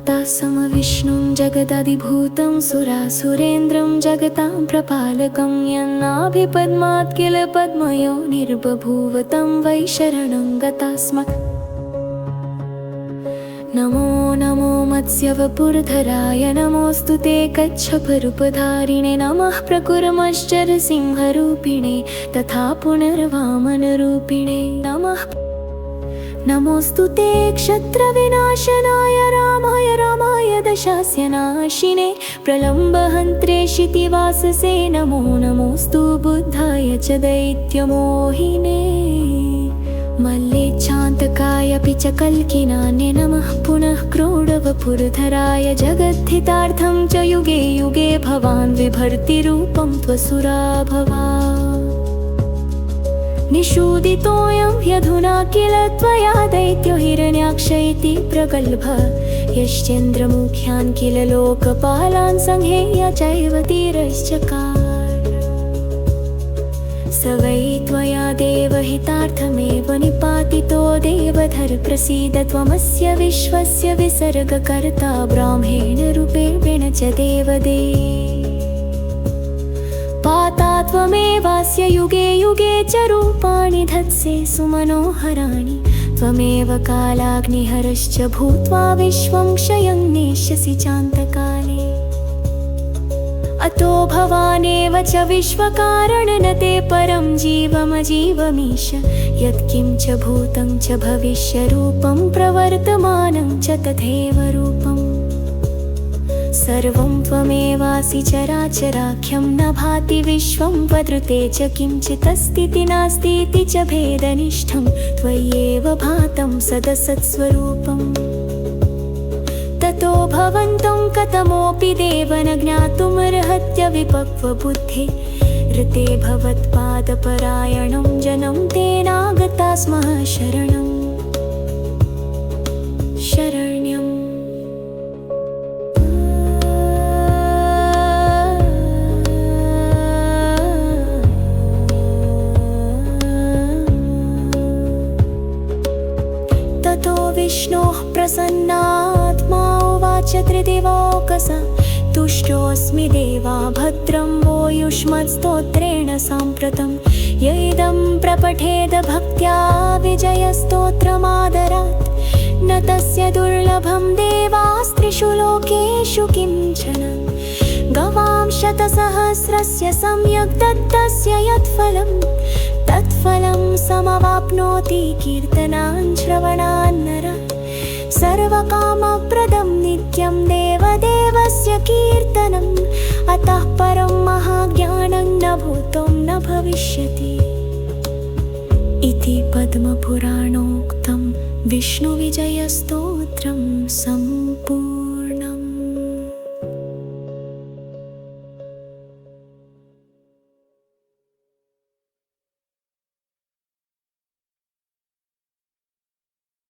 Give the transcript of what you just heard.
भक्ताः समविष्णुं जगदधिभूतं सुरासुरेन्द्रं जगतां प्रपालकं यन्नाभिपद्मात् किल पद्मयोनिर्बभूव तं वै शरणं गता स्म। नमो नमो मत्स्यवपुर्धराय नमोऽस्तु ते कच्छपरूपधारिणे नमः प्रकुर्मश्चरसिंहरूपिणे तथा पुनर्वामनरूपिणे नमः। नमोऽस्तु ते क्षत्रविनाशनाय रामाय दशास्य नाशिने प्रलम्बहन्त्रे क्षितिवाससे नमो नमोऽस्तु बुद्धाय च दैत्यमोहिने मल्लेच्छान्तकाय अपि च कल्किनान्ये नमः पुनः क्रोडवपुर्धराय जगद्धितार्थं च युगे युगे भवान् विभर्तिरूपं त्वसुरा भवा। निषूदितोऽयं ह्यधुना किल त्वया दैत्यो हिरण्याक्ष इति प्रगल्भः यश्चन्द्रमुख्यान् किल लोकपालान् संहेय चैव तीरश्चकार। स वै त्वया देवहितार्थमेव निपातितो देवधर प्रसीद त्वमस्य विश्वस्य विसर्गकर्ता ब्राह्मेण रूपेण च देवदे पाता त्वमेवास्य युगे युगे च रूपाणि धत्से सुमनोहराणि त्वमेव कालाग्निहरश्च भूत्वा विश्वं क्षयं नेष्यसि चान्तकाले। अतो भवानेव च विश्वकारण न ते परं जीवमजीवमीश यत्किं च भूतं च भविष्यरूपं प्रवर्तमानं च तथैव रूपम् सर्वं त्वमेवासि चराचराख्यं न भाति विश्वं वदृते च किञ्चिदस्तीति नास्तीति च भेदनिष्ठं त्वय्येव भातं सदसत्स्वरूपम्। ततो भवन्तं कथमोऽपि देव न ज्ञातुमर्हत्य विपक्वबुद्धे ऋते भवत्पादपरायणं जनं तेनागता स्मः शरणम् शरण्यम्। ततो विष्णोः प्रसन्नात्मा उवाच त्रिदिवौकसा तुष्टोऽस्मि देवा भद्रं वो युष्मत्स्तोत्रेण साम्प्रतं य इदं प्रपठेद भक्त्या विजयस्तोत्रमादरात् न तस्य दुर्लभं देवास्त्रिषु लोकेषु किञ्चन। गवां शतसहस्रस्य सम्यक् दत्तस्य यत्फलं तत्फलं समवाप्नोति कीर्तनान् श्रवणान् नरः सर्वकामप्रदं नित्यं देवदेवस्य कीर्तनम् अतः परं महाज्ञानं न भूतं न भविष्यति इति पद्मपुराणोक्तं विष्णुविजयस्तोत्रं सम्पूर्णम्।